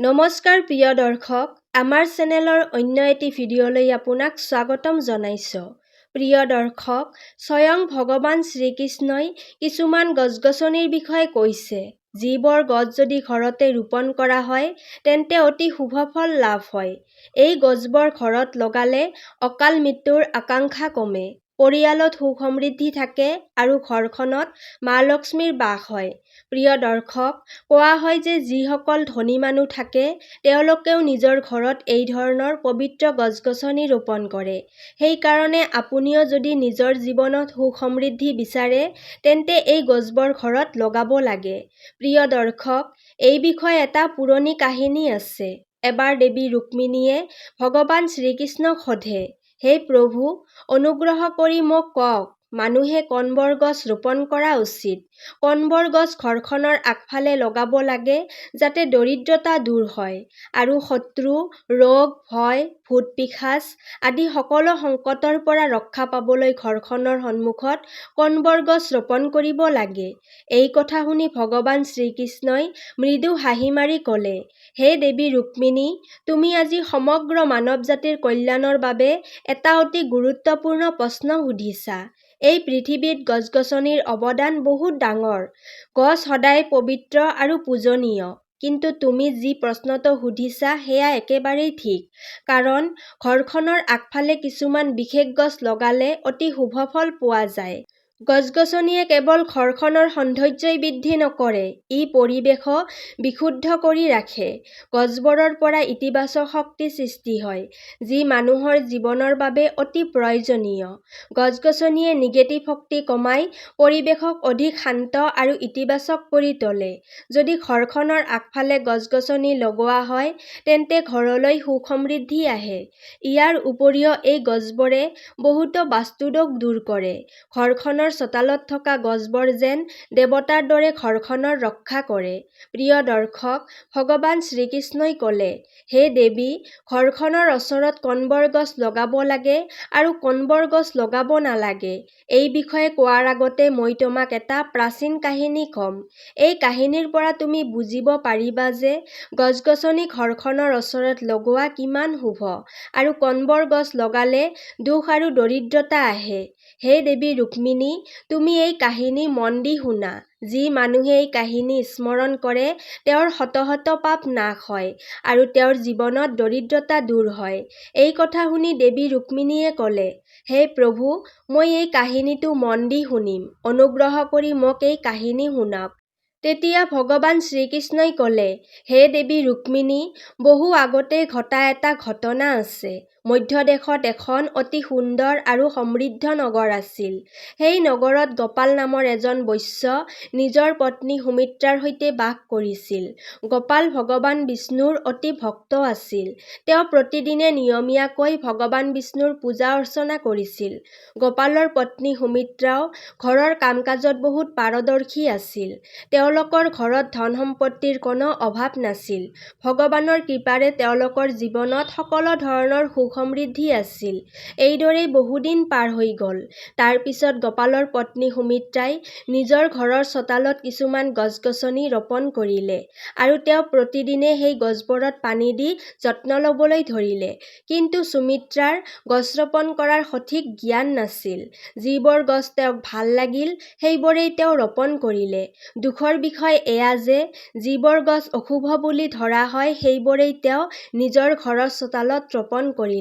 নমস্কাৰ প্ৰিয় দৰ্শক, আমাৰ চেনেলৰ অন্য এটি ভিডিঅ'লৈ আপোনাক স্বাগতম জনাইছোঁ। প্ৰিয় দৰ্শক, স্বয়ং ভগৱান শ্ৰীকৃষ্ণই কিছুমান গছ-গছনিৰ বিষয়ে কৈছে, যিবোৰ গছ যদি ঘৰতে ৰোপণ কৰা হয়, তেন্তে অতি শুভ ফল লাভ হয়। এই গছবোৰ ঘৰত লগালে অকাল মৃত্যুৰ আকাংক্ষা কমে, পৰিয়ালত সুখ সমৃদ্ধি থাকে আৰু ঘৰখনত মা লক্ষ্মীৰ বাস হয়। প্ৰিয় দৰ্শক, কোৱা হয় যে যিসকল ধনী মানুহ থাকে তেওঁলোকেও নিজৰ ঘৰত এই ধৰণৰ পবিত্ৰ গছ-গছনি ৰোপণ কৰে। সেইকাৰণে আপুনিও যদি নিজৰ জীৱনত সুখ সমৃদ্ধি বিচাৰে তেন্তে এই গছবোৰ ঘৰত লগাব লাগে। প্ৰিয় দৰ্শক, এই বিষয়ে এটা পুৰণি কাহিনী আছে। এবাৰ দেৱী ৰুক্মিণীয়ে ভগৱান শ্ৰীকৃষ্ণক সোধে, হে প্ৰভু, অনুগ্ৰহ কৰি মোক কওক, মানুহে কোনবোৰ গছ ৰোপণ কৰা উচিত? কোনবোৰ গছ ঘৰখনৰ আগফালে লগাব লাগে যাতে দৰিদ্ৰতা দূৰ হয় আৰু শত্ৰু, ৰোগ, ভয়, ভূত-পিশাচ আদি সকলো সংকটৰ পৰা ৰক্ষা পাবলৈ ঘৰখনৰ সন্মুখত কোনবোৰ গছ ৰোপণ কৰিব লাগে? এই কথা শুনি ভগৱান শ্ৰীকৃষ্ণই মৃদু হাঁহি মাৰি ক'লে, হে দেৱী ৰুক্মিণী, তুমি আজি সমগ্ৰ মানৱ জাতিৰ কল্যাণৰ বাবে এটা অতি গুৰুত্বপূৰ্ণ প্ৰশ্ন সুধিছা। এই পৃথিৱীত গছ-গছনিৰ অৱদান বহুত ডাঙৰ। গছ সদায় পবিত্ৰ আৰু পূজনীয়। কিন্তু তুমি যি প্ৰশ্নটো সুধিছা সেয়া একেবাৰেই ঠিক। কাৰণ ঘৰখনৰ আগফালে কিছুমান বিশেষ গছ লগালে অতি শুভ ফল পোৱা যায়। গছ-গছনিয়ে কেৱল ঘৰখনৰ সৌন্দৰ্যই বৃদ্ধি নকৰে, ই পৰিৱেশো বিশুদ্ধ কৰি ৰাখে। গছবোৰৰ পৰা ইতিবাচক শক্তি সৃষ্টি হয়, যি মানুহৰ জীৱনৰ বাবে অতি প্ৰয়োজনীয়। গছ-গছনিয়ে নিগেটিভ শক্তি কমাই পৰিৱেশক অধিক শান্ত আৰু ইতিবাচক কৰি তোলে। যদি ঘৰখনৰ আগফালে গছ-গছনি লগোৱা হয়, তেন্তে ঘৰলৈ সুখ সমৃদ্ধি আহে। ইয়াৰ উপৰিও এই গছবোৰে বহুতো বাস্তুদোষ দূৰ কৰে। ঘৰখনৰ চোতালত থকা গছবোৰ যেন দেৱতাৰ দৰে ঘৰখনৰ ৰক্ষা কৰে। প্ৰিয় দৰ্শক, ভগৱান শ্ৰীকৃষ্ণই ক'লে, হে দেৱী, ঘৰখনৰ ওচৰত কোনবোৰ গছ লগাব লাগে আৰু কোনবোৰ গছ লগাব নালাগে, এই বিষয়ে কোৱাৰ আগতে মই তোমাক এটা প্ৰাচীন কাহিনী ক'ম। এই কাহিনীৰ পৰা তুমি বুজিব পাৰিবা যে গছ-গছনি ঘৰখনৰ ওচৰত লগোৱা কিমান শুভ আৰু কোনবোৰ গছ লগালে দুখ আৰু দৰিদ্ৰতা আহে। হে দেৱী ৰুক্মিণী, তুমি এই কাহিনী মন দি শুনা। যি মানুহে এই কাহিনী স্মৰণ কৰে তেওঁৰ শত শত পাপ নাশ হয় আৰু তেওঁৰ জীৱনত দৰিদ্ৰতা দূৰ হয়। এই কথা শুনি দেৱী ৰুক্মিণীয়ে ক'লে, হে প্ৰভু, মই এই কাহিনীটো মন দি শুনিম। অনুগ্ৰহ কৰি মোক এই কাহিনী শুনাওক। তেতিয়া ভগৱান শ্ৰীকৃষ্ণই ক'লে, হে দেৱী ৰুক্মিণী, বহু আগতে ঘটা এটা ঘটনা আছে। মধ্য দেশত এখন অতি সুন্দৰ আৰু সমৃদ্ধ নগৰ আছিল। সেই নগৰত গোপাল নামৰ এজন বৈশ্য নিজৰ পত্নী সুমিত্ৰাৰ সৈতে বাস কৰিছিল। গোপাল ভগৱান বিষ্ণুৰ অতি ভক্ত আছিল। তেওঁ প্ৰতিদিনে নিয়মীয়াকৈ ভগৱান বিষ্ণুৰ পূজা অৰ্চনা কৰিছিল। গোপালৰ পত্নী সুমিত্ৰাও ঘৰৰ কাম-কাজত বহুত পাৰদৰ্শী আছিল। তেওঁলোকৰ ঘৰত ধন সম্পত্তিৰ কোনো অভাৱ নাছিল। ভগৱানৰ কৃপাৰে তেওঁলোকৰ জীৱনত সকলো ধৰণৰ সুখ সমৃদ্ধি আছিল। এইদৰেই বহুদিন পাৰ হৈ গ'ল। তাৰ পিছত গোপালৰ পত্নী সুমিত্ৰাই নিজৰ ঘৰৰ চোতালত কিছুমান গছ-গছনি ৰোপণ কৰিলে আৰু তেওঁ প্ৰতিদিনে সেই গছবোৰত পানী দি যত্ন ল'বলৈ ধৰিলে। কিন্তু সুমিত্ৰাৰ গছ ৰোপণ কৰাৰ সঠিক জ্ঞান নাছিল। যিবোৰ গছ তেওঁক ভাল লাগিল সেইবোৰেই তেওঁ ৰোপণ কৰিলে। দুখৰ বিষয় এয়া যে যিবোৰ গছ অশুভ বুলি ধৰা হয় সেইবোৰেই তেওঁ নিজৰ ঘৰৰ চোতালত ৰোপণ কৰিলে।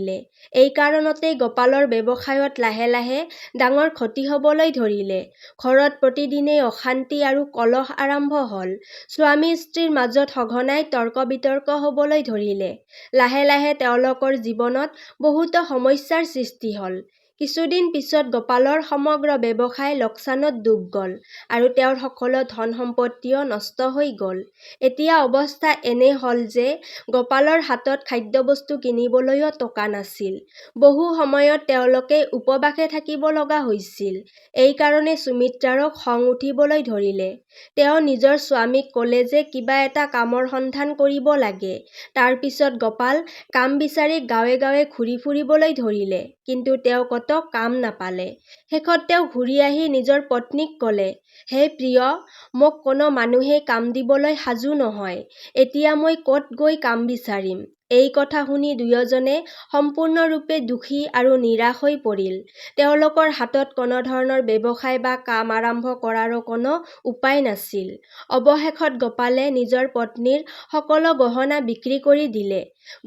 এই কাৰণতেই গোপালৰ ব্যৱসায়ত লাহে লাহে ডাঙৰ ক্ষতি হ'বলৈ ধৰিলে। ঘৰত প্ৰতিদিনেই অশান্তি আৰু কলহ আৰম্ভ হ'ল। স্বামী-স্ত্ৰীৰ মাজত সঘনাই তৰ্ক-বিতৰ্ক হ'বলৈ ধৰিলে। লাহে লাহে তেওঁলোকৰ জীৱনত বহুতো সমস্যাৰ সৃষ্টি হ'ল। কিছুদিন পিছত গোপালৰ সমগ্ৰ ব্যৱসায় লোকচানত ডুব গ'ল আৰু তেওঁৰ সকলো ধন সম্পত্তিও নষ্ট হৈ গ'ল। এতিয়া অৱস্থা এনে হ'ল যে গোপালৰ হাতত খাদ্যবস্তু কিনিবলৈও টকা নাছিল। বহু সময়ত তেওঁলোকে উপবাসে থাকিব লগা হৈছিল। এই কাৰণে সুমিত্ৰাৰো খং উঠিবলৈ ধৰিলে। তেওঁ নিজৰ স্বামীক ক'লে যে কিবা এটা কামৰ সন্ধান কৰিব লাগে। তাৰ পিছত গোপাল কাম বিচাৰি গাঁৱে গাঁৱে ঘূৰি ফুৰিবলৈ ধৰিলে, কিন্তু তেওঁ ক'তো কাম নাপালে। শেষত তেওঁ ঘূৰি আহি নিজৰ পত্নীক ক'লে, হে প্ৰিয়, মোক কোনো মানুহেই কাম দিবলৈ সাজু নহয়। এতিয়া মই ক'ত গৈ কাম বিচাৰিম? এই কথা শুনি দুয়োজনে সম্পূৰ্ণৰূপে দুখী আৰু নিৰাশ হৈ পৰিল। তেওঁলোকৰ হাতত কোনো ধৰণৰ ব্যৱসায় বা কাম আৰম্ভ কৰাৰো কোনো উপায় নাছিল। অৱশেষত গোপালে নিজৰ পত্নীৰ সকলো গহনা বিক্ৰী কৰি দিলে।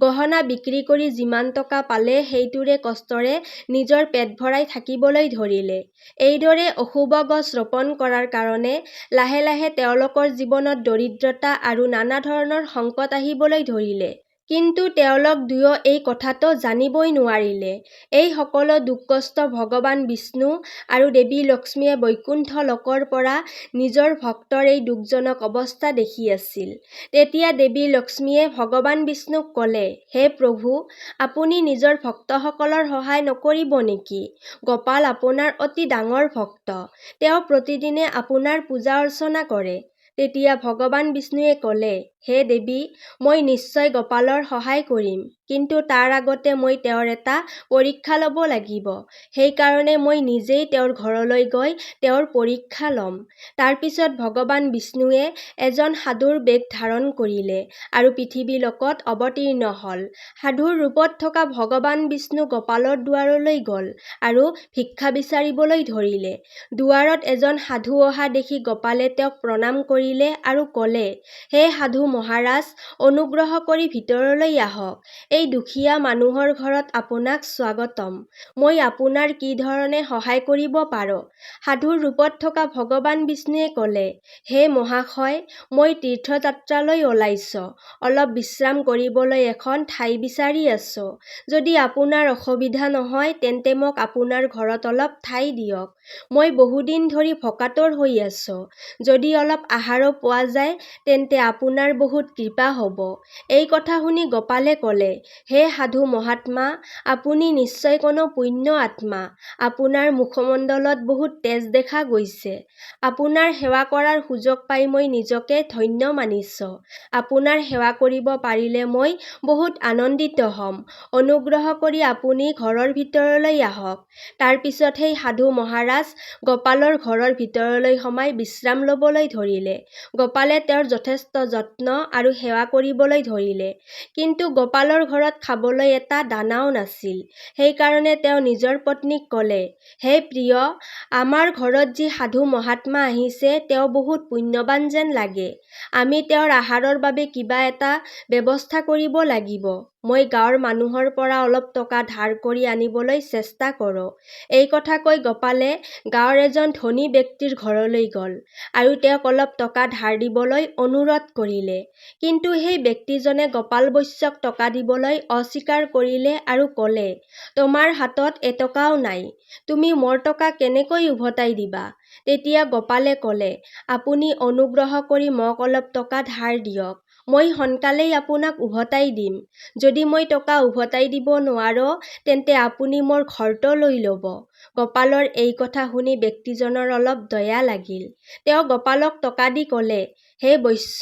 গহনা বিক্ৰী কৰি যিমান টকা পালে সেইটোৰে কষ্টৰে নিজৰ পেট ভৰাই থাকিবলৈ ধৰিলে। এইদৰে অশুভ গছ ৰোপণ কৰাৰ কাৰণে লাহে লাহে তেওঁলোকৰ জীৱনত দৰিদ্ৰতা আৰু নানা ধৰণৰ সংকট আহিবলৈ ধৰিলে। কিন্তু তেওঁলোক দুয়ো এই কথাটো জানিবই নোৱাৰিলে। এই সকলো দুখ কষ্ট ভগৱান বিষ্ণু আৰু দেৱী লক্ষ্মীয়ে বৈকুণ্ঠ লোকৰ পৰা নিজৰ ভক্তৰ এই দুখজনক অৱস্থা দেখি আছিল। তেতিয়া দেৱী লক্ষ্মীয়ে ভগৱান বিষ্ণুক ক'লে, হে প্ৰভু, আপুনি নিজৰ ভক্তসকলৰ সহায় নকৰিব নেকি? গোপাল আপোনাৰ অতি ডাঙৰ ভক্ত। তেওঁ প্ৰতিদিনে আপোনাৰ পূজা অৰ্চনা কৰে। তেতিয়া ভগৱান বিষ্ণুৱে ক'লে, হে দেৱী, মই নিশ্চয় গোপালৰ সহায় কৰিম। কিন্তু তাৰ আগতে মই তেওঁৰ এটা পৰীক্ষা ল'ব লাগিব। সেইকাৰণে মই নিজেই তেওঁৰ ঘৰলৈ গৈ তেওঁৰ পৰীক্ষা ল'ম। তাৰ পিছত ভগৱান বিষ্ণুৱে এজন সাধুৰ বেশ ধাৰণ কৰিলে আৰু পৃথিৱী লোকত অৱতীৰ্ণ হ'ল। সাধুৰ ৰূপত থকা ভগৱান বিষ্ণু গোপালৰ দুৱাৰলৈ গ'ল আৰু ভিক্ষা বিচাৰিবলৈ ধৰিলে। দুৱাৰত এজন সাধু অহা দেখি গোপালে তেওঁক প্ৰণাম কৰিলে আৰু ক'লে, হে সাধু মহাৰাজ, অনুগ্ৰহ কৰি ভিতৰলৈ আহক। এই দুখীয়া মানুহৰ ঘৰত আপোনাক স্বাগতম। মই আপোনাৰ কি ধৰণে সহায় কৰিব পাৰোঁ? সাধুৰ ৰূপত থকা ভগৱান বিষ্ণুৱে ক'লে, হে মহাশয়, মই তীৰ্থযাত্ৰালৈ ওলাইছোঁ। অলপ বিশ্ৰাম কৰিবলৈ এখন ঠাই বিচাৰি আছোঁ। যদি আপোনাৰ অসুবিধা নহয় তেন্তে মোক আপোনাৰ ঘৰত অলপ ঠাই দিয়ক। মই বহুদিন ধৰি ভোকাতুৰ হৈ আছোঁ। যদি অলপ আহাৰো পোৱা যায় তেন্তে আপোনাৰ বহুত কৃপা হ'ব। এই কথা শুনি গোপালে ক'লে, হে সাধু মহাত্মা, আপুনি নিশ্চয় কোনো পুণ্য আত্মা। আপোনাৰ মুখমণ্ডলত বহুত তেজ দেখা গৈছে। আপোনাৰ সেৱা কৰাৰ সুযোগ পাই মই নিজকে ধন্য মানিছোঁ। আপোনাৰ সেৱা কৰিব পাৰিলে মই বহুত আনন্দিত হ'ম। অনুগ্ৰহ কৰি আপুনি ঘৰৰ ভিতৰলৈ আহক। তাৰ পিছত সেই সাধু মহাৰাজ গোপালৰ ঘৰৰ ভিতৰলৈ সোমাই বিশ্ৰাম ল'বলৈ ধৰিলে। গোপালে তেওঁৰ যথেষ্ট যত্ন আৰু সেৱা কৰিবলৈ ধৰিলে। কিন্তু গোপালৰ ঘৰত খাবলৈ এটা দানাও নাছিল। সেইকাৰণে তেওঁ নিজৰ পত্নীক ক'লে, হে প্ৰিয়, আমাৰ ঘৰত যি সাধু মহাত্মা আহিছে তেওঁ বহুত পুণ্যৱান যেন লাগে। আমি তেওঁৰ আহাৰৰ বাবে কিবা এটা ব্যৱস্থা কৰিব লাগিব। মই গাঁৱৰ মানুহৰ পৰা অলপ টকা ধাৰ কৰি আনিবলৈ চেষ্টা কৰোঁ। এই কথা কৈ গোপালে গাঁৱৰ এজন ধনী ব্যক্তিৰ ঘৰলৈ গ'ল আৰু তেওঁক অলপ টকা ধাৰ দিবলৈ অনুৰোধ কৰিলে। কিন্তু সেই ব্যক্তিজনে গোপাল বৈশ্যক টকা দিবলৈ অস্বীকাৰ কৰিলে আৰু ক'লে, তোমাৰ হাতত এটকাও নাই। তুমি মোৰ টকা কেনেকৈ উভতাই দিবা? তেতিয়া গোপালে ক'লে, আপুনি অনুগ্ৰহ কৰি মোক অলপ টকা ধাৰ দিয়ক। মই সোনকালেই আপোনাক উভতাই দিম। যদি মই টকা উভতাই দিব নোৱাৰোঁ তেন্তে আপুনি মোৰ ঘৰটো লৈ ল'ব। গোপালৰ এই কথা শুনি ব্যক্তিজনৰ অলপ দয়া লাগিল। তেওঁ গোপালক টকা দি ক'লে, হে বৈশ্য,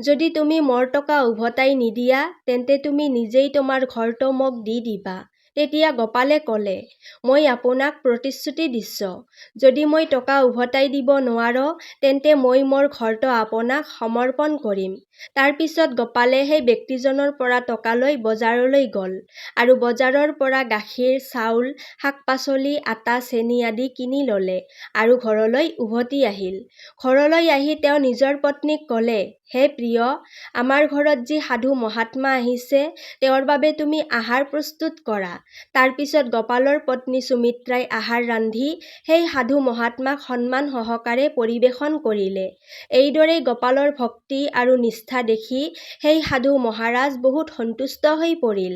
যদি তুমি মোৰ টকা উভতাই নিদিয়া তেন্তে তুমি নিজেই তোমাৰ ঘৰটো মোক দি দিবা। তেতিয়া গোপালে ক'লে, মই আপোনাক প্ৰতিশ্ৰুতি দিছোঁ। যদি মই টকা উভতাই দিব নোৱাৰোঁ তেন্তে মই মোৰ ঘৰটো আপোনাক সমৰ্পণ কৰিম। তাৰ পিছত গোপালে সেই ব্যক্তিজনৰ পৰা টকা লৈ বজাৰলৈ গ'ল আৰু বজাৰৰ পৰা গাখীৰ, চাউল, শাক-পাচলি, আটা, চেনি আদি কিনি ল'লে আৰু ঘৰলৈ উভতি আহিল। ঘৰলৈ আহি তেওঁ নিজৰ পত্নীক ক'লে, হে প্ৰিয়, আমাৰ ঘৰত যি সাধু মহাত্মা আহিছে তেওঁৰ বাবে তুমি আহাৰ প্ৰস্তুত কৰা। তাৰ পিছত গোপালৰ পত্নী সুমিত্ৰাই আহাৰ ৰান্ধি সেই সাধু মহাত্মাক সন্মান সহকাৰে পৰিৱেশন কৰিলে। এইদৰে গোপালৰ ভক্তি আৰু নিষ্ঠা দেখি সেই সাধু মহাৰাজ বহুত সন্তুষ্ট হৈ পৰিল।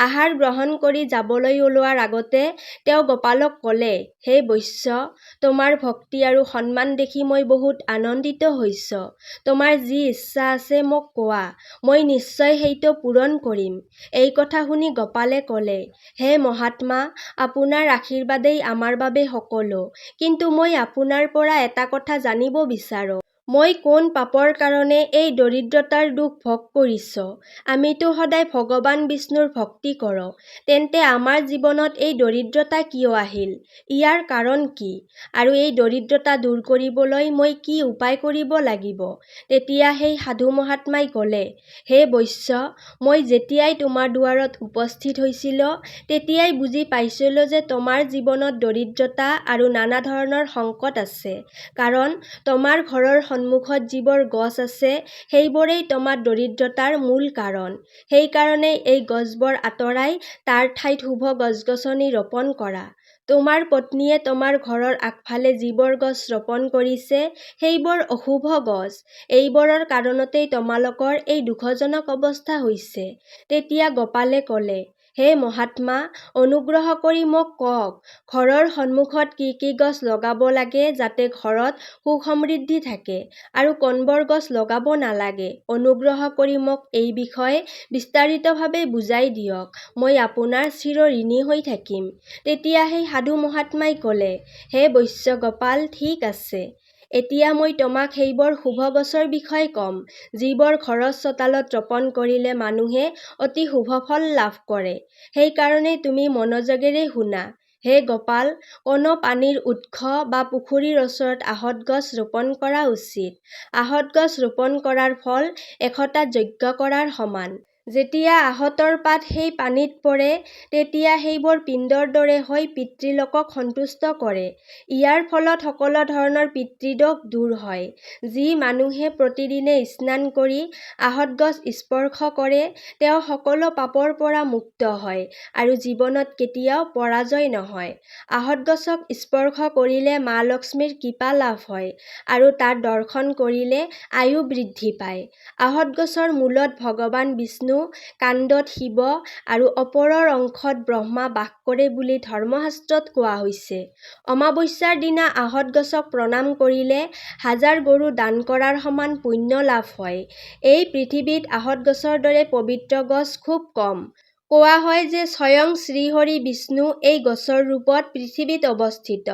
আহাৰ গ্ৰহণ কৰি যাবলৈ ওলোৱাৰ আগতে তেওঁ গোপালক ক'লে, হে বৈশ্য, তোমাৰ ভক্তি আৰু সন্মান দেখি মই বহুত আনন্দিত হৈছোঁ। তোমাৰ যি ইচ্ছা আছে মোক কোৱা, মই নিশ্চয় সেইটো পূৰণ কৰিম। এই কথা শুনি গোপালে ক'লে, হে মহাত্মা, আপোনাৰ আশীৰ্বাদেই আমাৰ বাবে সকলো। কিন্তু মই আপোনাৰ পৰা এটা কথা জানিব বিচাৰোঁ। মই কোন পাপৰ কাৰণে এই দৰিদ্ৰতাৰ দুখ ভোগ কৰিছ? আমিতো সদায় ভগৱান বিষ্ণুৰ ভক্তি কৰোঁ। তেন্তে আমাৰ জীৱনত এই দৰিদ্ৰতা কিয় আহিল? ইয়াৰ কাৰণ কি? আৰু এই দৰিদ্ৰতা দূৰ কৰিবলৈ মই কি উপায় কৰিব লাগিব? তেতিয়া সেই সাধু মহাত্মাই ক'লে, হে বৈশ্য, মই যেতিয়াই তোমাৰ দুৱাৰত উপস্থিত হৈছিলোঁ, তেতিয়াই বুজি পাইছিলোঁ যে তোমাৰ জীৱনত দৰিদ্ৰতা আৰু নানা ধৰণৰ সংকট আছে। কাৰণ তোমাৰ ঘৰৰ সন্মুখত যিবোৰ গছ আছে, সেইবোৰেই তোমাৰ দৰিদ্ৰতাৰ মূল কাৰণ। সেইকাৰণেই এই গছবোৰ আঁতৰাই তাৰ ঠাইত শুভ গছ-গছনি ৰোপণ কৰা। তোমাৰ পত্নীয়ে তোমাৰ ঘৰৰ আগফালে যিবোৰ গছ ৰোপণ কৰিছে, সেইবোৰ অশুভ গছ। এইবোৰৰ কাৰণতেই তোমালোকৰ এই দুখজনক অৱস্থা হৈছে। তেতিয়া গোপালে ক'লে, হে মহাত্মা, অনুগ্ৰহ কৰি মোক কওক, ঘৰৰ সন্মুখত কি কি গছ লগাব লাগে যাতে ঘৰত সুখ-সমৃদ্ধি থাকে আৰু কোনবোৰ গছ লগাব নালাগে? অনুগ্ৰহ কৰি মোক এই বিষয়ে বিস্তাৰিতভাৱে বুজাই দিয়ক। মই আপোনাৰ চিৰঋণী হৈ থাকিম। তেতিয়া সেই সাধু মহাত্মাই ক'লে, হে বৈশ্য গোপাল, ঠিক আছে। এতিয়া মই তোমাক সেইবোৰ শুভ গছৰ বিষয়ে ক'ম, যিবোৰ ঘৰৰ চোতালত ৰোপণ কৰিলে মানুহে অতি শুভ ফল লাভ কৰে। সেইকাৰণে তুমি মনোযোগেৰে শুনা। হে গোপাল, কোনো পানীৰ উৎস বা পুখুৰীৰ ওচৰত আহঁত গছ ৰোপণ কৰা উচিত। আহঁত গছ ৰোপণ কৰাৰ ফল 100টা যজ্ঞ কৰাৰ সমান। যেতিয়া আহঁতৰ পাত সেই পানীত পৰে, তেতিয়া সেইবোৰ পিণ্ডৰ দৰে হৈ পিতৃলোকক সন্তুষ্ট কৰে। ইয়াৰ ফলত সকলো ধৰণৰ পিতৃদোষ দূৰ হয়। যি মানুহে প্ৰতিদিনে স্নান কৰি আহঁত গছ স্পৰ্শ কৰে, তেওঁ সকলো পাপৰ পৰা মুক্ত হয় আৰু জীৱনত কেতিয়াও পৰাজয় নহয়। আহঁত গছক স্পৰ্শ কৰিলে মা লক্ষ্মীৰ কৃপা লাভ হয় আৰু তাত দৰ্শন কৰিলে আয়ু বৃদ্ধি পায়। আহঁত গছৰ মূলত ভগৱান বিষ্ণু, কাণ্ডত শিৱ আৰু ওপৰৰ অংশত ব্ৰহ্মা বাস কৰে বুলি ধৰ্মশাস্ত্ৰত কোৱা হৈছে। অমাৱস্যাৰ দিনা আহঁত গছক প্ৰণাম কৰিলে 1000 গৰু দান কৰাৰ সমান পুণ্য লাভ হয়। এই পৃথিৱীত আহঁত গছৰ দৰে পবিত্ৰ গছ খুব কম। কোৱা হয় যে স্বয়ং শ্ৰীহৰি বিষ্ণু এই গছৰ ৰূপত পৃথিৱীত অৱস্থিত।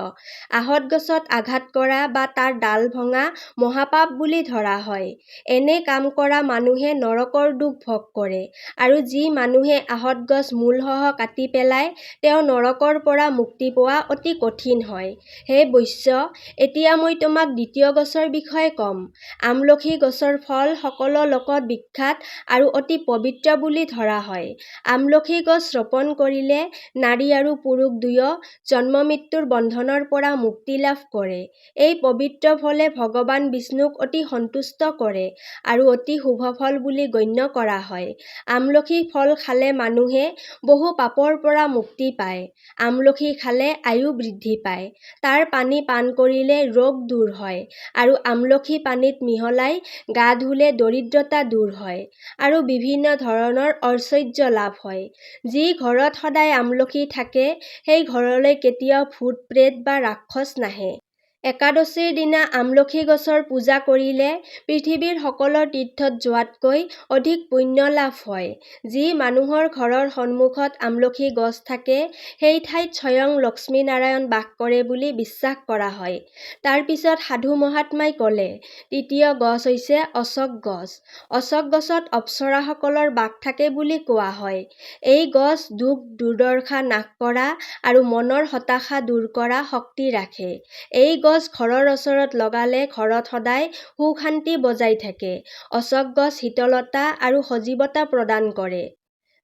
আহঁত গছত আঘাত কৰা বা তাৰ ডাল ভঙা মহাপাপ বুলি ধৰা হয়। এনে কাম কৰা মানুহে নৰকৰ দুখ ভোগ কৰে আৰু যি মানুহে আহঁত গছ মূলসহ কাটি পেলায়, তেওঁ নৰকৰ পৰা মুক্তি পোৱা অতি কঠিন হয়। হে বৈশ্য, এতিয়া মই তোমাক দ্বিতীয় গছৰ বিষয়ে ক'ম। আমলখি গছৰ ফল সকলো লোকত বিখ্যাত আৰু অতি পবিত্ৰ বুলি ধৰা হয়। আমলখি গছ ৰোপণ কৰিলে নাৰী আৰু পুৰুষ দুয়ো জন্ম-মৃত্যুৰ বন্ধনৰ পৰা মুক্তি লাভ কৰে। এই পবিত্ৰ ফলে ভগৱান বিষ্ণুক অতি সন্তুষ্ট কৰে আৰু অতি শুভ ফল বুলি গণ্য কৰা হয়। আমলখি ফল খালে মানুহে বহু পাপৰ পৰা মুক্তি পায়। আমলখি খালে আয়ু বৃদ্ধি পায়। তাৰ পানী পান কৰিলে ৰোগ দূৰ হয় আৰু আমলখি পানীত মিহলাই গা ধুলে দৰিদ্ৰতা দূৰ হয় আৰু বিভিন্ন ধৰণৰ ঐশ্বৰ্য লাভ হয়। যি ঘৰত সদায় আমলখি থাকে, সেই ঘৰলৈ কেতিয়াও ভূত-প্ৰেত বা ৰাক্ষস নাহে। একাদশীৰ দিনা আমলখি গছৰ পূজা কৰিলে পৃথিৱীৰ সকলো তীৰ্থত যোৱাতকৈ অধিক পুণ্য লাভ হয়। যি মানুহৰ ঘৰৰ সন্মুখত আমলখি গছ থাকে, সেই ঠাইত স্বয়ং লক্ষ্মী-নাৰায়ণ বাস কৰে বুলি বিশ্বাস কৰা হয়। তাৰ পিছত সাধু মহাত্মাই ক'লে, তৃতীয় গছ হৈছে অশোক গছ। অশোক গছত অপ্সৰাসকলৰ বাস থাকে বুলি কোৱা হয়। এই গছ দুখ দুৰ্দশা নাশ কৰা আৰু মনৰ হতাশা দূৰ কৰা শক্তি ৰাখে। এই গছ ঘৰৰ ওচৰত লগালে ঘৰত সদায় সুখ-শান্তি বজাই থাকে। অশোক গছ শীতলতা আৰু সজীৱতা প্ৰদান কৰে।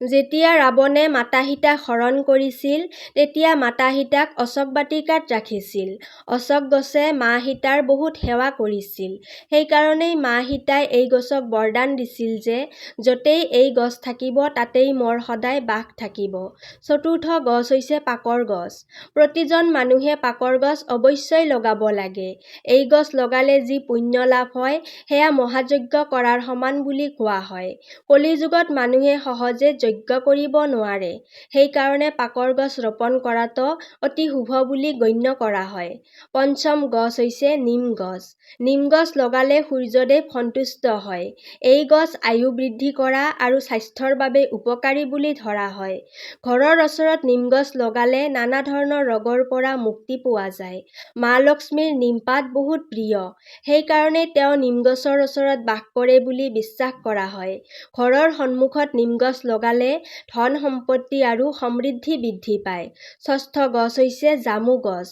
যেতিয়া ৰাৱণে মাতা সীতাক হৰণ কৰিছিল, তেতিয়া মাতা সীতাক অশোক বাটিকাত ৰাখিছিল। অশোক গছে মা সীতাৰ বহুত সেৱা কৰিছিল। সেইকাৰণেই মা সীতাই এই গছক বৰদান দিছিল যে য'তেই এই গছ থাকিব তাতেই মোৰ সদায় বাস থাকিব। চতুৰ্থ গছ হৈছে পাকৰ গছ। প্ৰতিজন মানুহে পাকৰ গছ অৱশ্যই লগাব লাগে। এই গছ লগালে যি পুণ্য লাভ হয়, সেয়া মহাযজ্ঞ কৰাৰ সমান বুলি কোৱা হয়। কলি যুগত মানুহে সহজে যজ্ঞ কৰিব নোৱাৰে। সেইকাৰণে পাকৰ গছ ৰোপণ কৰাটো অতি শুভ বুলি গণ্য কৰা হয়। পঞ্চম গছ হৈছে নিম গছ। নিম গছ লগালে সূৰ্যদেৱ সন্তুষ্ট হয়। এই গছ আয়ু বৃদ্ধি কৰা আৰু স্বাস্থ্যৰ বাবে উপকাৰী বুলি ধৰা হয়। ঘৰৰ ওচৰত নিম গছ লগালে নানা ধৰণৰ ৰোগৰ পৰা মুক্তি পোৱা যায়। মা লক্ষ্মীৰ নিমপাত বহুত প্ৰিয়। সেইকাৰণে তেওঁ নিম গছৰ ওচৰত বাস কৰে বুলি বিশ্বাস কৰা হয়। ঘৰৰ সন্মুখত নিম গছ লগালে ধন সম্পত্তি আৰু সমৃদ্ধি বৃদ্ধি পায়। ষষ্ঠ গছ হৈছে জামু গছ।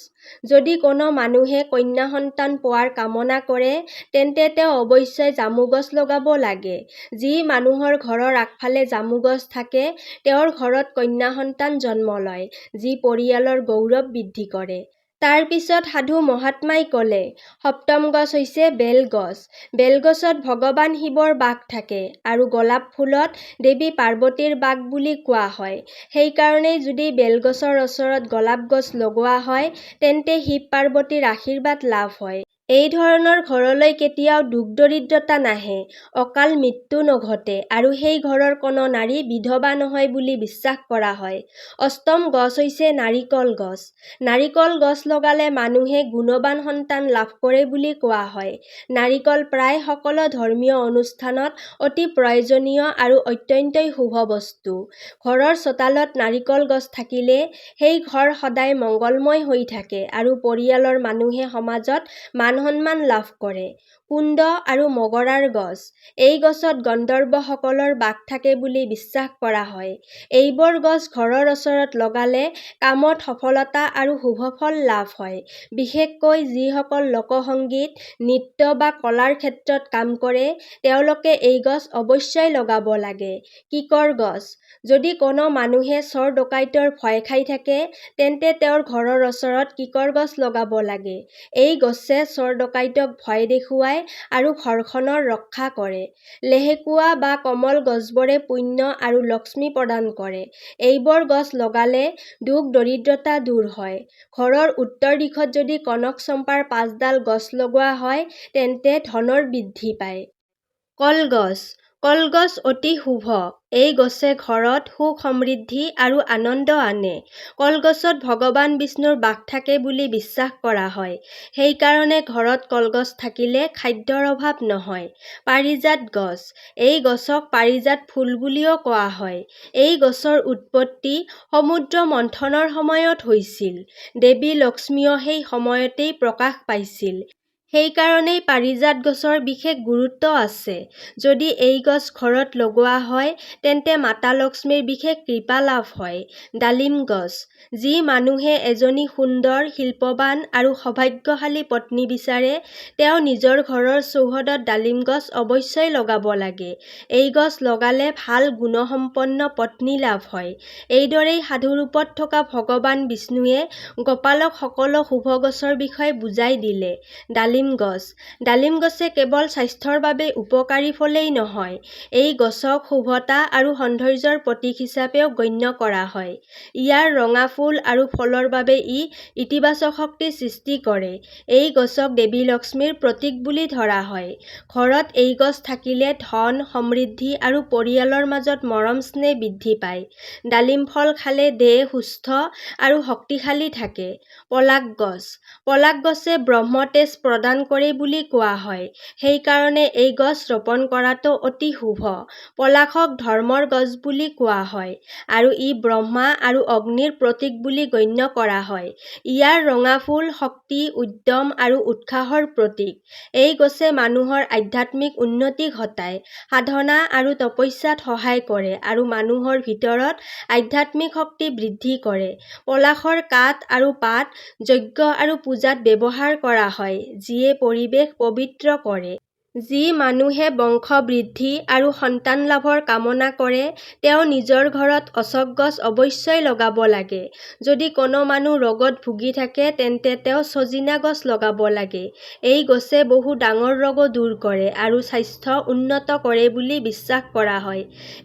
যদি কোনো মানুহে কন্যা সন্তান পোৱাৰ কামনা কৰে তেন্তে তেওঁ অৱশ্যই জামু গছ লগাব লাগে। যি মানুহৰ ঘৰৰ আগফালে জামু গছ থাকে তেওঁৰ ঘৰত কন্যা সন্তান জন্ম লয়, যি পৰিয়ালৰ গৌৰৱ বৃদ্ধি কৰে। তাৰ পিছত সাধু মহাত্মাই ক'লে সপ্তম গছ হৈছে বেল গছ। বেলগছত ভগৱান শিৱৰ বাস থাকে আৰু গোলাপ ফুলত দেৱী পাৰ্বতীৰ বাস বুলি কোৱা হয়। সেইকাৰণেই যদি বেলগছৰ ওচৰত গোলাপ গছ লগোৱা হয় তেন্তে শিৱ পাৰ্বতীৰ আশীৰ্বাদ লাভ হয়। এই ধৰণৰ ঘৰলৈ কেতিয়াও দুখ দৰিদ্ৰতা নাহে, অকাল মৃত্যু নঘটে আৰু সেই ঘৰৰ কোনো নাৰী বিধৱা নহয় বুলি বিশ্বাস কৰা হয়। অষ্টম গছ হৈছে নাৰিকল গছ। নাৰিকল গছ লগালে মানুহে গুণৱান সন্তান লাভ কৰে বুলি কোৱা হয়। নাৰিকল প্ৰায় সকলো ধৰ্মীয় অনুষ্ঠানত অতি প্ৰয়োজনীয় আৰু অত্যন্তই শুভ বস্তু। ঘৰৰ চোতালত নাৰিকল গছ থাকিলে সেই ঘৰ সদায় মংগলময় হৈ থাকে আৰু পৰিয়ালৰ মানুহে সমাজত মান-সন্মান লাভ কৰে। কুন্দ আৰু মগৰাৰ গছ। এই গছত গন্ধৰ্বসকলৰ বাস থাকে বুলি বিশ্বাস কৰা হয়। এইবোৰ গছ ঘৰৰ ওচৰত লগালে কামত সফলতা আৰু শুভ ফল লাভ হয়। বিশেষকৈ যিসকল লোকসংগীত, নৃত্য বা কলাৰ ক্ষেত্ৰত কাম কৰে তেওঁলোকে এই গছ অৱশ্যই লগাব লাগে। কিকৰ গছ। যদি কোনো মানুহে চোৰ ডকাইতৰ ভয় খাই থাকে তেন্তে তেওঁৰ ঘৰৰ ওচৰত কিকৰ গছ লগাব লাগে। এই গছে চোৰ ডকাইতক ভয় দেখুৱায় আৰু ঘৰখনৰ ৰক্ষা কৰে। লেহেকুৱা বা কমল গছবোৰে পুণ্য আৰু লক্ষ্মী প্ৰদান কৰে। এইবোৰ গছ লগালে দুখ দৰিদ্ৰতা দূৰ হয়। ঘৰৰ উত্তৰ দিশত যদি কনক চম্পাৰ ৫ডাল গছ লগোৱা হয় তেন্তে ধনৰ বৃদ্ধি পায়। কলগছ। কলগছ অতি শুভ। এই গছে ঘৰত সুখ সমৃদ্ধি আৰু আনন্দ আনে। কলগছত ভগৱান বিষ্ণুৰ বাস থাকে বুলি বিশ্বাস কৰা হয়। সেইকাৰণে ঘৰত কলগছ থাকিলে খাদ্যৰ অভাৱ নহয়। পাৰিজাত গছ। এই গছক পাৰিজাত ফুল বুলিও কোৱা হয়। এই গছৰ উৎপত্তি সমুদ্ৰ মন্থনৰ সময়ত হৈছিল। দেৱী লক্ষ্মীও সেই সময়তেই প্ৰকাশ পাইছিল। সেইকাৰণেই পাৰিজাত গছৰ বিশেষ গুৰুত্ব আছে। যদি এই গছ ঘৰত লগোৱা হয় তেন্তে মাতা লক্ষ্মীৰ বিশেষ কৃপা লাভ হয়। ডালিম গছ। যি মানুহে এজনী সুন্দৰ, শিল্পৱান আৰু সৌভাগ্যশালী পত্নী বিচাৰে তেওঁ নিজৰ ঘৰৰ চৌহদত ডালিম গছ অৱশ্যই লগাব লাগে। এই গছ লগালে ভাল গুণসম্পন্ন পত্নী লাভ হয়। এইদৰেই সাধু ৰূপত থকা ভগৱান বিষ্ণুৱে গোপালক সকলো শুভ গছৰ বিষয়ে বুজাই দিলে। ডালিম গছ। ডালিম গছে কেৱল স্বাস্থ্যৰ বাবে উপকাৰী ফলেই নহয়, এই গছক শুভতা আৰু সৌন্দৰ্যৰ প্ৰতীক হিচাপেও গণ্য কৰা হয়। ইয়াৰ ৰঙা ফুল আৰু ফলৰ বাবে ই ইতিবাচক শক্তি সৃষ্টি কৰে। এই গছক দেৱী লক্ষ্মীৰ প্ৰতীক বুলি ধৰা হয়। ঘৰত এই গছ থাকিলে ধন, সমৃদ্ধি আৰু পৰিয়ালৰ মাজত মৰম স্নেহ বৃদ্ধি পায়। ডালিম ফল খালে দেহ সুস্থ আৰু শক্তিশালী থাকে। পলাক গছ। পলাক গছে ব্ৰহ্ম তেজ প্ৰদান কৰে বুলি কোৱা হয়। সেইকাৰণে এই গছ ৰোপণ কৰাটো অতি শুভ। পলাশক ধৰ্মৰ গছ বুলি কোৱা হয় আৰু ই ব্ৰহ্মা আৰু অগ্নিৰ প্ৰতীক বুলি গণ্য কৰা হয়। ইয়াৰ ৰঙা ফুল শক্তি, উদ্যম আৰু উৎসাহৰ প্ৰতীক। এই গছে মানুহৰ আধ্যাত্মিক উন্নতি ঘটায়, সাধনা আৰু তপস্যাত সহায় কৰে আৰু মানুহৰ ভিতৰত আধ্যাত্মিক শক্তি বৃদ্ধি কৰে। পলাশৰ কাঠ আৰু পাত যজ্ঞ আৰু পূজাত ব্যৱহাৰ কৰা হয়, যিয়ে পৰিৱেশ পবিত্ৰ কৰে। যি মানুহে বংশ বৃদ্ধি আৰু সন্তান লাভৰ কামনা কৰে তেওঁ নিজৰ ঘৰত অশোক গছ অৱশ্যই লগাব লাগে। যদি কোনো মানুহ ৰোগত ভুগি থাকে তেন্তে তেওঁ ছজিনা গছ লগাব লাগে। এই গছে বহু ডাঙৰ ৰোগো দূৰ কৰে আৰু স্বাস্থ্য উন্নত কৰে বুলি বিশ্বাস কৰা হয়।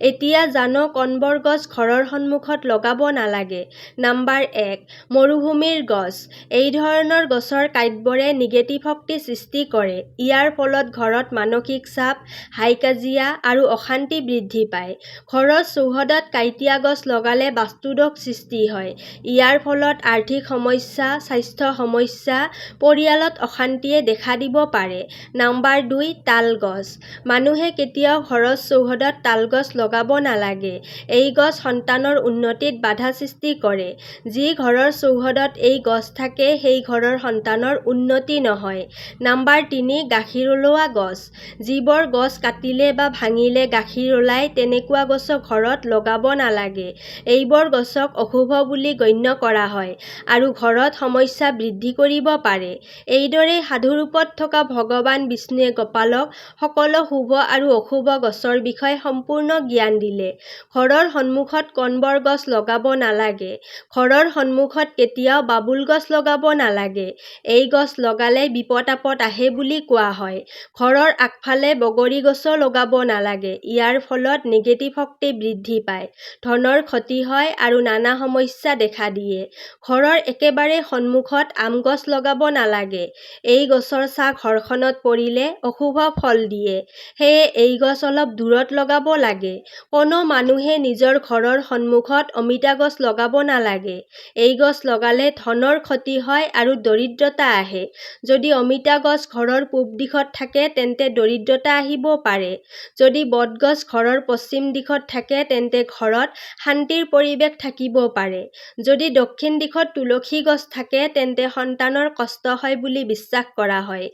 এতিয়া জানো কোনবোৰ গছ ঘৰৰ সন্মুখত লগাব নালাগে। নম্বৰ ১. মৰুভূমিৰ গছ। এই ধৰণৰ গছৰ কাইটবোৰে নিগেটিভ শক্তি সৃষ্টি কৰে। ইয়াৰ ফলত ঘৰৰ ঘৰত মানসিক চাপ, হাই কাজিয়া আৰু অশান্তি বৃদ্ধি পায়। ঘৰৰ চৌহদত কাঁইটীয়া গছ লগালে বাস্তুদোষ সৃষ্টি হয়। ইয়াৰ ফলত আৰ্থিক সমস্যা, স্বাস্থ্য সমস্যা, পৰিয়ালত অশান্তিয়ে দেখা দিব পাৰে। নম্বৰ 2, তাল গছ। মানুহে কেতিয়াও ঘৰৰ চৌহদত তাল গছ লগাব নালাগে। এই গছ সন্তানৰ উন্নতিত বাধা সৃষ্টি কৰে। যি ঘৰৰ চৌহদত এই গছ থাকে সেই ঘৰৰ সন্তানৰ উন্নতি নহয়। নম্বৰ 3, গাখীৰ ওলোৱা গছ। যিবোৰ গছ কাটিলে বা ভাঙিলে গাখীৰ ওলায় তেনেকুৱা গছক ঘৰত লগাব নালাগে। এইবোৰ গছক অশুভ বুলি গণ্য কৰা হয় আৰু ঘৰত সমস্যা বৃদ্ধি কৰিব পাৰে। এইদৰে সাধু ৰূপত থকা ভগৱান বিষ্ণুৱে গোপালক সকলো শুভ আৰু অশুভ গছৰ বিষয়ে সম্পূৰ্ণ জ্ঞান দিলে। ঘৰৰ সন্মুখত কণবৰ গছ লগাব নালাগে। ঘৰৰ সন্মুখত কেতিয়াও বাবুল গছ লগাব নালাগে। এই গছ লগালে বিপদ-আপদ আহে বুলি কোৱা হয়। ঘৰৰ আগফালে বগৰী গছো লগাব নালাগে। ইয়াৰ ফলত নেগেটিভ শক্তি বৃদ্ধি পায়, ধনৰ ক্ষতি হয় আৰু নানা সমস্যা দেখা দিয়ে। ঘৰৰ একেবাৰে সন্মুখত আম গছ লগাব নালাগে। এই গছৰ ছাঁ ঘৰখনত পৰিলে অশুভ ফল দিয়ে। সেয়ে এই গছ অলপ দূৰত লগাব লাগে। কোনো মানুহে নিজৰ ঘৰৰ সন্মুখত অমিতা গছ লগাব নালাগে। এই গছ লগালে ধনৰ ক্ষতি হয় আৰু দৰিদ্ৰতা আহে। যদি অমিতা গছ ঘৰৰ পূব দিশত থাকে তেন্তে দৰিদ্ৰতা আহিব পাৰে। যদি বটগছ ঘৰৰ পশ্চিম দিশত থাকে তেন্তে ঘৰত শান্তিৰ পৰিৱেশ থাকিব পাৰে। যদি দক্ষিণ দিশত তুলসী গছ থাকে তেন্তে সন্তানৰ কষ্ট হয় বুলি বিশ্বাস কৰা হয়।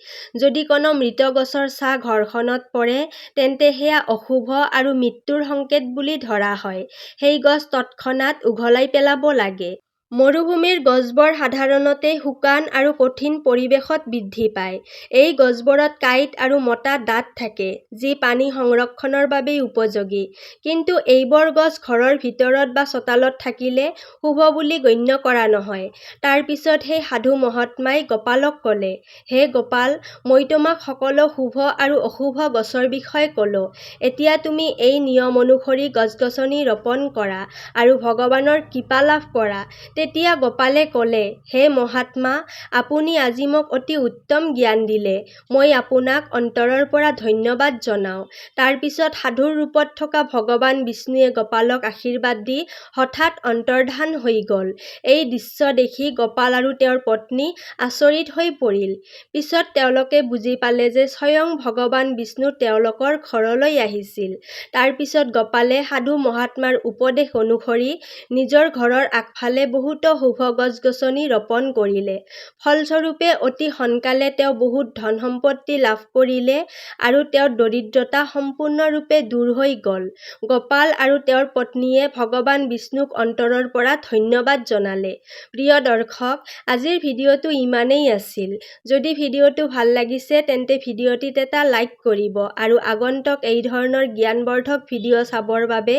যদি কোনো মৃত গছৰ ছাঁ ঘৰখনত পৰে তেন্তে সেয়া অশুভ আৰু মৃত্যুৰ সংকেত বুলি ধৰা হয়। সেই গছ তৎক্ষণাত উঘলাই পেলাব লাগে। মৰুভূমিৰ গছবোৰ সাধাৰণতে শুকান আৰু কঠিন পৰিৱেশত বৃদ্ধি পায়। এই গছবোৰত কাঁইট আৰু মোটা ডাঠ থাকে, যি পানী সংৰক্ষণৰ বাবে উপযোগী। কিন্তু এইবোৰ গছ ঘৰৰ ভিতৰত বা চোতালত থাকিলে শুভ বুলি গণ্য কৰা নহয়। তাৰ পিছত সেই সাধু মহাত্মাই গোপালক ক'লে, হে গোপাল, মই তোমাক সকলো শুভ আৰু অশুভ গছৰ বিষয়ে ক'লো। এতিয়া তুমি এই নিয়ম অনুসৰি গছ-গছনি ৰোপণ কৰা আৰু ভগৱানৰ কৃপা লাভ কৰা। তেতিয়া গোপালে ক'লে, হে মহাত্মা, আপুনি আজি মোক অতি উত্তম জ্ঞান দিলে। মই আপোনাক অন্তৰৰ পৰা ধন্যবাদ জনাওঁ। তাৰ পিছত সাধুৰ ৰূপত থকা ভগৱান বিষ্ণুৱে গোপালক আশীৰ্বাদ দি হঠাৎ অন্তৰ্ধান হৈ গ'ল। এই দৃশ্য দেখি গোপাল আৰু তেওঁৰ পত্নী আচৰিত হৈ পৰিল। পিছত তেওঁলোকে বুজি পালে যে স্বয়ং ভগৱান বিষ্ণু তেওঁলোকৰ ঘৰলৈ আহিছিল। তাৰ পিছত গোপালে সাধু মহাত্মাৰ উপদেশ অনুসৰি নিজৰ ঘৰৰ আগফালে বহুতো শুভ গছ-গছনি ৰোপণ কৰিলে। ফলস্বৰূপে অতি সোনকালে তেওঁ বহুত ধন সম্পত্তি লাভ কৰিলে আৰু তেওঁৰ দৰিদ্ৰতা সম্পূৰ্ণৰূপে দূৰ হৈ গ'ল। গোপাল আৰু তেওঁৰ পত্নীয়ে ভগৱান বিষ্ণুক অন্তৰৰ পৰা ধন্যবাদ জনালে। প্ৰিয় দৰ্শক, আজিৰ ভিডিঅ'টো ইমানেই আছিল। যদি ভিডিঅ'টো ভাল লাগিছে তেন্তে ভিডিঅ'টিত এটা লাইক কৰিব আৰু আগন্তুক এই ধৰণৰ জ্ঞানবৰ্ধক ভিডিঅ' চাবৰ বাবে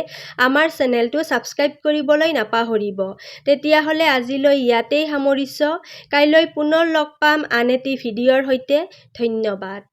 আমাৰ চেনেলটো ছাবস্ক্ৰাইব কৰিবলৈ নাপাহৰিব। তেতিয়াহ'লে আজিলৈ ইয়াতেই সামৰিছোঁ। কাইলৈ পুনৰ লগ পাম আন এটি ভিডিঅ'ৰ সৈতে। ধন্যবাদ।